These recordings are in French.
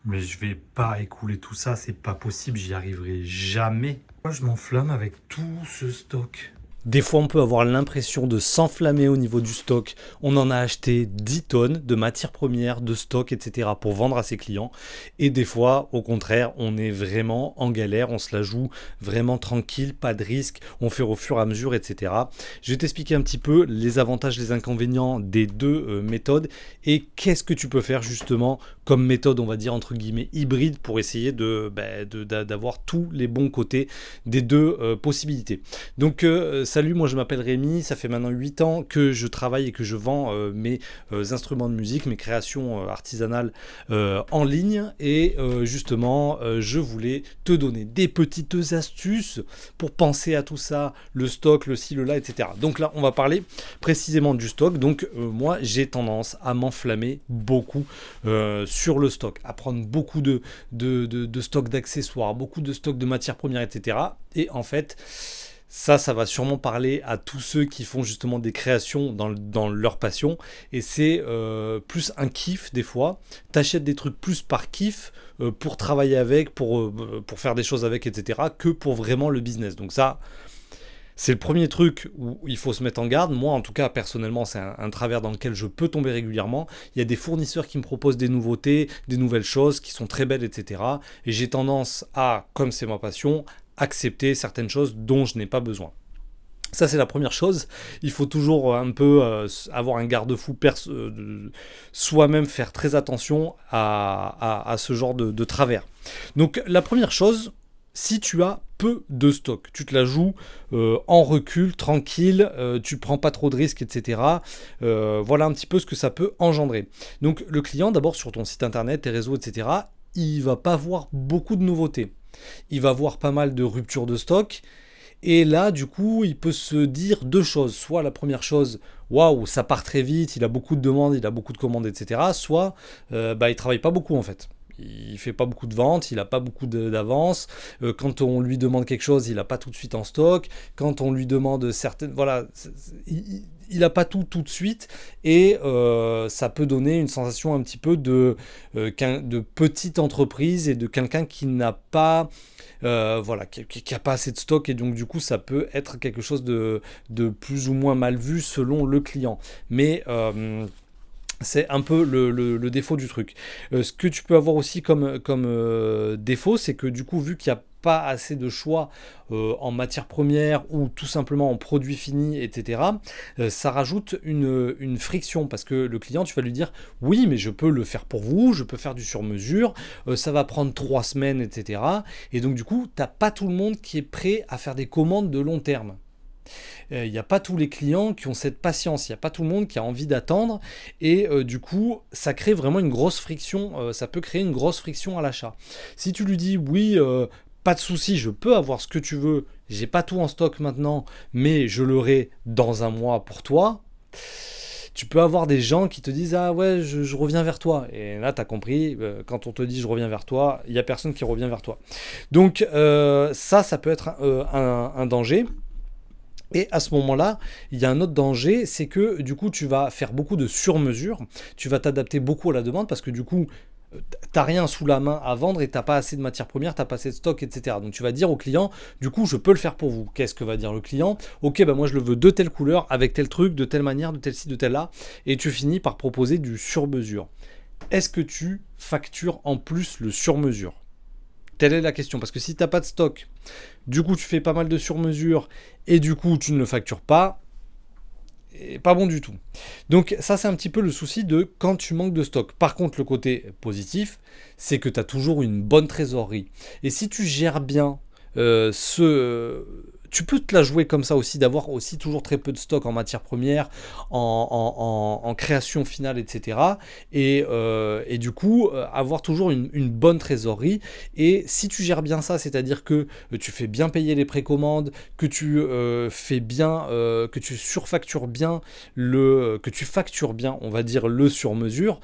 Mais je vais pas écouler tout ça, c'est pas possible, j'y arriverai jamais. Moi, je m'enflamme avec tout ce stock. Des fois, on peut avoir l'impression de s'enflammer au niveau du stock. On en a acheté 10 tonnes de matières premières, de stock, etc. pour vendre à ses clients. Et des fois, au contraire, on est vraiment en galère, on se la joue vraiment tranquille, pas de risque, on fait au fur et à mesure, etc. Je vais t'expliquer un petit peu les avantages, les inconvénients des deux méthodes et qu'est-ce que tu peux faire justement comme méthode, on va dire entre guillemets hybride pour essayer d'avoir tous les bons côtés des deux possibilités. Donc, salut, moi je m'appelle Rémi, ça fait maintenant 8 ans que je travaille et que je vends mes instruments de musique, mes créations artisanales en ligne. Et justement, je voulais te donner des petites astuces pour penser à tout ça, le stock, le ci, le là, etc. Donc là, on va parler précisément du stock. Donc moi, j'ai tendance à m'enflammer beaucoup sur le stock, à prendre beaucoup de stock d'accessoires, beaucoup de stock de matières premières, etc. Et en fait, ça va sûrement parler à tous ceux qui font justement des créations dans leur passion. Et c'est plus un kiff des fois. T'achètes des trucs plus par kiff pour travailler avec, pour faire des choses avec, etc. que pour vraiment le business. Donc ça, c'est le premier truc où il faut se mettre en garde. Moi, en tout cas, personnellement, c'est un travers dans lequel je peux tomber régulièrement. Il y a des fournisseurs qui me proposent des nouveautés, des nouvelles choses qui sont très belles, etc. Et j'ai tendance à, comme c'est ma passion, accepter certaines choses dont je n'ai pas besoin. Ça, c'est la première chose. Il faut toujours un peu avoir un garde-fou soi-même, faire très attention à ce genre de travers. Donc, la première chose, si tu as peu de stock, tu te la joues en recul, tranquille, tu prends pas trop de risques, etc. Voilà un petit peu ce que ça peut engendrer. Donc, le client, d'abord sur ton site internet, tes réseaux, etc., il va pas voir beaucoup de nouveautés. Il va voir pas mal de ruptures de stock. Et là, du coup, il peut se dire deux choses. Soit la première chose, waouh, ça part très vite, il a beaucoup de demandes, il a beaucoup de commandes, etc. Soit, il travaille pas beaucoup en fait. Il fait pas beaucoup de ventes, il a pas beaucoup d'avance. Quand on lui demande quelque chose, il a pas tout de suite en stock. Quand on lui demande certaines, voilà, il a pas tout de suite et ça peut donner une sensation un petit peu de petite entreprise et de quelqu'un qui n'a pas voilà, qui a pas assez de stock et donc du coup ça peut être quelque chose de plus ou moins mal vu selon le client. Mais c'est un peu le défaut du truc. Ce que tu peux avoir aussi comme défaut, c'est que du coup, vu qu'il n'y a pas assez de choix en matière première ou tout simplement en produits finis, etc., ça rajoute une friction parce que le client, tu vas lui dire oui, mais je peux le faire pour vous, je peux faire du sur-mesure, ça va prendre 3 semaines, etc. Et donc, du coup, tu n'as pas tout le monde qui est prêt à faire des commandes de long terme. Il n'y a pas tous les clients qui ont cette patience, il n'y a pas tout le monde qui a envie d'attendre et du coup ça crée vraiment une grosse friction, ça peut créer une grosse friction à l'achat. Si tu lui dis oui, pas de souci, je peux avoir ce que tu veux, j'ai pas tout en stock maintenant, mais je l'aurai dans un mois pour toi. Tu peux avoir des gens qui te disent ah ouais je reviens vers toi et là tu as compris quand on te dit je reviens vers toi il n'y a personne qui revient vers toi donc ça peut être un danger. Et à ce moment-là, il y a un autre danger, c'est que du coup, tu vas faire beaucoup de sur-mesure, tu vas t'adapter beaucoup à la demande parce que du coup, t'as rien sous la main à vendre et t'as pas assez de matières premières, t'as pas assez de stock, etc. Donc tu vas dire au client, du coup, je peux le faire pour vous. Qu'est-ce que va dire le client? Ok, bah moi je le veux de telle couleur, avec tel truc, de telle manière, de tel ci, de tel là, et tu finis par proposer du sur-mesure. Est-ce que tu factures en plus le sur-mesure? Telle est la question, parce que si tu n'as pas de stock, du coup tu fais pas mal de sur-mesure et du coup tu ne le factures pas, et pas bon du tout. Donc ça c'est un petit peu le souci de quand tu manques de stock. Par contre le côté positif, c'est que tu as toujours une bonne trésorerie. Et si tu gères bien tu peux te la jouer comme ça aussi, d'avoir aussi toujours très peu de stock en matière première, en création finale, etc. Et du coup, avoir toujours une bonne trésorerie. Et si tu gères bien ça, c'est-à-dire que tu fais bien payer les précommandes, que tu fais bien, que tu surfactures bien, que tu factures bien, on va dire, le sur-mesure,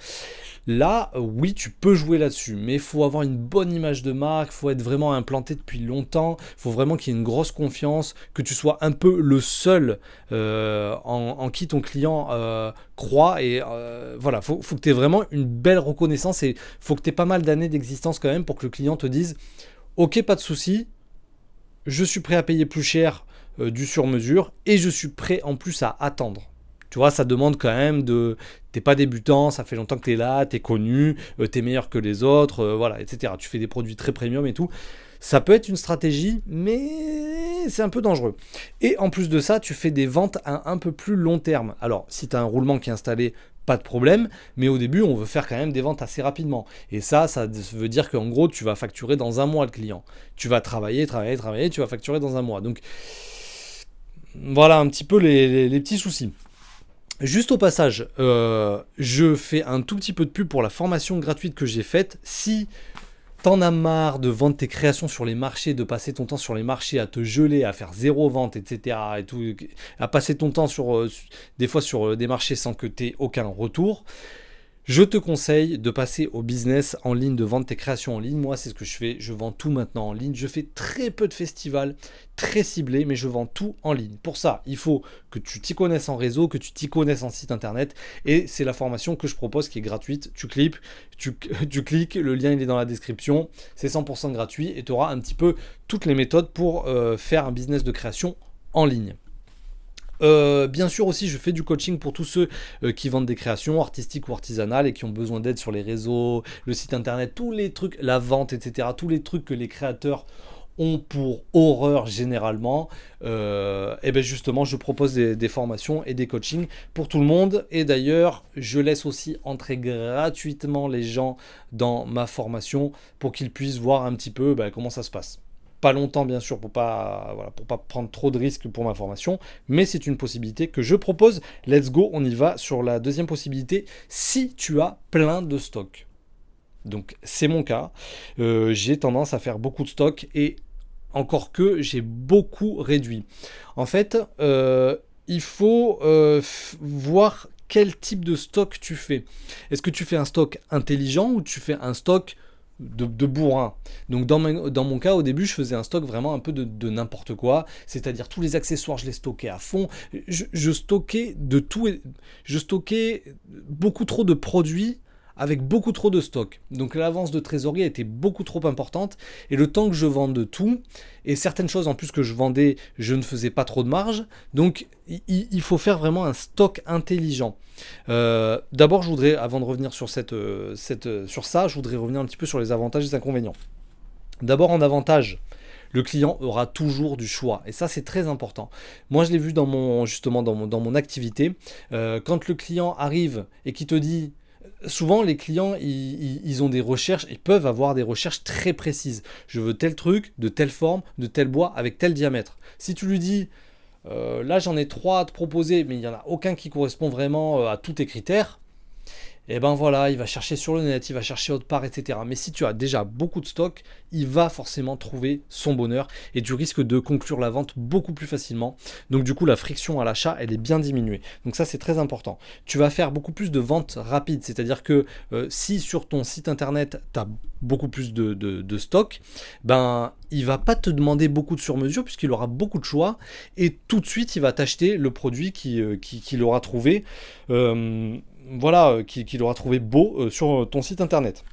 là, oui, tu peux jouer là-dessus, mais il faut avoir une bonne image de marque, il faut être vraiment implanté depuis longtemps, il faut vraiment qu'il y ait une grosse confiance, confiance, que tu sois un peu le seul en qui ton client croit. Et voilà, faut que tu aies vraiment une belle reconnaissance et faut que tu aies pas mal d'années d'existence quand même pour que le client te dise « Ok, pas de souci, je suis prêt à payer plus cher du sur-mesure et je suis prêt en plus à attendre. » Tu vois, ça demande quand même de... T'es pas débutant, ça fait longtemps que t'es là, t'es connu, t'es meilleur que les autres, voilà, etc. Tu fais des produits très premium et tout. Ça peut être une stratégie, mais c'est un peu dangereux. Et en plus de ça, tu fais des ventes à un peu plus long terme. Alors, si tu as un roulement qui est installé, pas de problème, mais au début, on veut faire quand même des ventes assez rapidement. Et ça veut dire qu'en gros, tu vas facturer dans un mois le client. Tu vas travailler, tu vas facturer dans un mois. Donc, voilà un petit peu les petits soucis. Juste au passage, je fais un tout petit peu de pub pour la formation gratuite que j'ai faite. Si t'en as marre de vendre tes créations sur les marchés, de passer ton temps sur les marchés à te geler, à faire zéro vente, etc., et tout, à passer ton temps des fois sur des marchés sans que tu aies aucun retour, je te conseille de passer au business en ligne, de vendre tes créations en ligne. Moi, c'est ce que je fais. Je vends tout maintenant en ligne. Je fais très peu de festivals, très ciblés, mais je vends tout en ligne. Pour ça, il faut que tu t'y connaisses en réseau, que tu t'y connaisses en site internet. Et c'est la formation que je propose qui est gratuite. Tu cliques, le lien il est dans la description. C'est 100% gratuit et tu auras un petit peu toutes les méthodes pour faire un business de création en ligne. Bien sûr aussi je fais du coaching pour tous ceux qui vendent des créations artistiques ou artisanales et qui ont besoin d'aide sur les réseaux, le site internet, tous les trucs, la vente, etc. Tous les trucs que les créateurs ont pour horreur généralement. Et bien justement je propose des formations et des coachings pour tout le monde. Et d'ailleurs je laisse aussi entrer gratuitement les gens dans ma formation pour qu'ils puissent voir un petit peu comment ça se passe. Pas longtemps bien sûr pour pas prendre trop de risques pour ma formation, mais c'est une possibilité que je propose. Let's go, on y va sur la deuxième possibilité, si tu as plein de stocks. Donc c'est mon cas, j'ai tendance à faire beaucoup de stocks et encore que j'ai beaucoup réduit. En fait, il faut voir quel type de stock tu fais. Est-ce que tu fais un stock intelligent ou tu fais un stock de bourrin. Donc dans mon cas au début je faisais un stock vraiment un peu de n'importe quoi, c'est-à-dire tous les accessoires je les stockais à fond, je stockais de tout, je stockais beaucoup trop de produits avec beaucoup trop de stock. Donc l'avance de trésorerie était beaucoup trop importante et le temps que je vende tout, et certaines choses en plus que je vendais, je ne faisais pas trop de marge, donc il faut faire vraiment un stock intelligent. D'abord je voudrais, avant de revenir sur ça, je voudrais revenir un petit peu sur les avantages et les inconvénients. D'abord en avantage, le client aura toujours du choix. Et ça, c'est très important. Moi, je l'ai vu dans mon activité. Quand le client arrive et qui te dit... Souvent, les clients, ils ont des recherches, ils peuvent avoir des recherches très précises. Je veux tel truc, de telle forme, de tel bois, avec tel diamètre. Si tu lui dis, là j'en ai 3 à te proposer, mais il n'y en a aucun qui correspond vraiment à tous tes critères, et ben voilà, il va chercher sur le net, il va chercher autre part, etc. Mais si tu as déjà beaucoup de stock, il va forcément trouver son bonheur et tu risques de conclure la vente beaucoup plus facilement. Donc du coup, la friction à l'achat, elle est bien diminuée. Donc ça, c'est très important. Tu vas faire beaucoup plus de ventes rapides, c'est-à-dire que si sur ton site internet, tu as beaucoup plus de stock, ben il va pas te demander beaucoup de sur-mesure puisqu'il aura beaucoup de choix et tout de suite, il va t'acheter le produit qu'il aura trouvé. Qu'il aura trouvé beau sur ton site internet.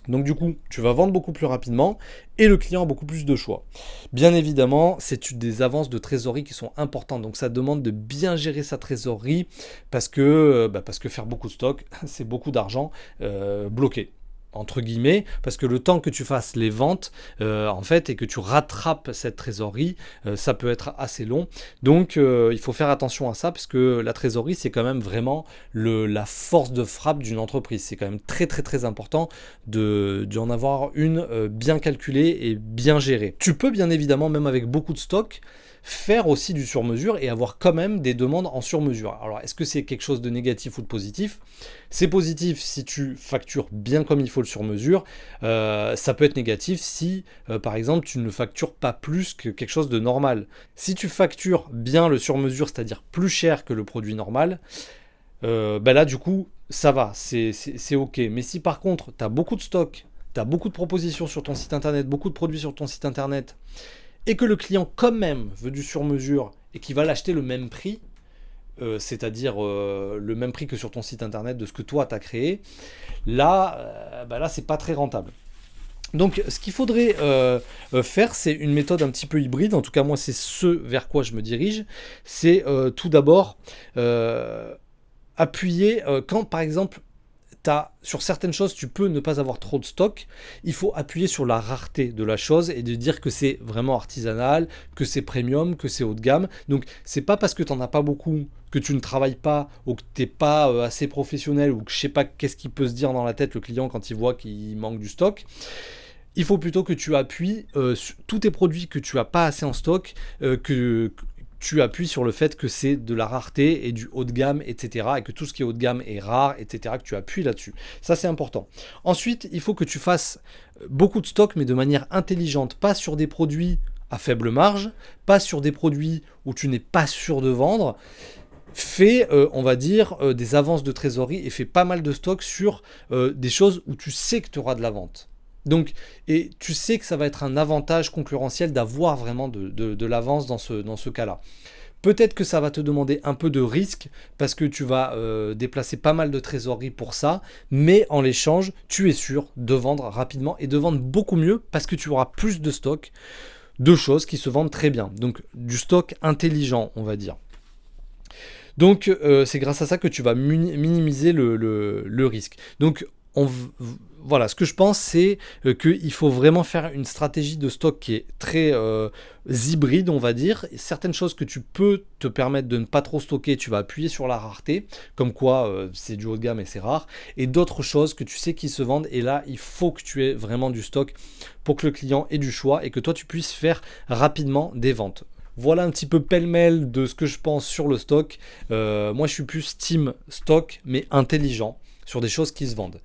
Donc du coup, tu vas vendre beaucoup plus rapidement et le client a beaucoup plus de choix. Bien évidemment, c'est des avances de trésorerie qui sont importantes. Donc ça demande de bien gérer sa trésorerie parce que faire beaucoup de stock, c'est beaucoup d'argent bloqué. Entre guillemets, parce que le temps que tu fasses les ventes, en fait, et que tu rattrapes cette trésorerie, ça peut être assez long. Donc, il faut faire attention à ça, parce que la trésorerie, c'est quand même vraiment la force de frappe d'une entreprise. C'est quand même très, très, très important d'en avoir une bien calculée et bien gérée. Tu peux, bien évidemment, même avec beaucoup de stock, faire aussi du sur-mesure et avoir quand même des demandes en sur-mesure. Alors, est-ce que c'est quelque chose de négatif ou de positif ? C'est positif si tu factures bien comme il faut le sur-mesure. Ça peut être négatif si, par exemple, tu ne factures pas plus que quelque chose de normal. Si tu factures bien le sur-mesure, c'est-à-dire plus cher que le produit normal, là, du coup, ça va, c'est OK. Mais si, par contre, tu as beaucoup de stock, tu as beaucoup de propositions sur ton site internet, beaucoup de produits sur ton site internet, et que le client quand même veut du sur-mesure et qu'il va l'acheter le même prix, c'est-à-dire le même prix que sur ton site internet de ce que toi tu as créé, là, là c'est pas très rentable. Donc ce qu'il faudrait faire, c'est une méthode un petit peu hybride, en tout cas moi c'est ce vers quoi je me dirige, c'est tout d'abord appuyer quand par exemple sur certaines choses, tu peux ne pas avoir trop de stock. Il faut appuyer sur la rareté de la chose et de dire que c'est vraiment artisanal, que c'est premium, que c'est haut de gamme. Donc, c'est pas parce que tu n'en as pas beaucoup que tu ne travailles pas ou que tu n'es pas assez professionnel ou que je sais pas qu'est-ce qu'il peut se dire dans la tête le client quand il voit qu'il manque du stock. Il faut plutôt que tu appuies sur tous tes produits que tu n'as pas assez en stock, que tu appuies sur le fait que c'est de la rareté et du haut de gamme, etc. Et que tout ce qui est haut de gamme est rare, etc. Que tu appuies là-dessus. Ça, c'est important. Ensuite, il faut que tu fasses beaucoup de stock, mais de manière intelligente. Pas sur des produits à faible marge, pas sur des produits où tu n'es pas sûr de vendre. Fais, on va dire, des avances de trésorerie et fais pas mal de stock sur des choses où tu sais que tu auras de la vente. Donc, et tu sais que ça va être un avantage concurrentiel d'avoir vraiment de l'avance dans ce cas-là. Peut-être que ça va te demander un peu de risque parce que tu vas déplacer pas mal de trésorerie pour ça, mais en l'échange, tu es sûr de vendre rapidement et de vendre beaucoup mieux parce que tu auras plus de stock de choses qui se vendent très bien. Donc, du stock intelligent, on va dire. Donc, c'est grâce à ça que tu vas minimiser le risque. Donc, voilà, ce que je pense, c'est qu'il faut vraiment faire une stratégie de stock qui est très hybride, on va dire. Et certaines choses que tu peux te permettre de ne pas trop stocker, tu vas appuyer sur la rareté, comme quoi c'est du haut de gamme et c'est rare. Et d'autres choses que tu sais qui se vendent, et là, il faut que tu aies vraiment du stock pour que le client ait du choix et que toi, tu puisses faire rapidement des ventes. Voilà un petit peu pêle-mêle de ce que je pense sur le stock. Moi, je suis plus team stock, mais intelligent, sur des choses qui se vendent.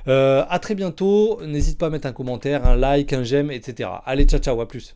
À très bientôt, n'hésite pas à mettre un commentaire, un like, un j'aime, etc. Allez, ciao, ciao, à plus.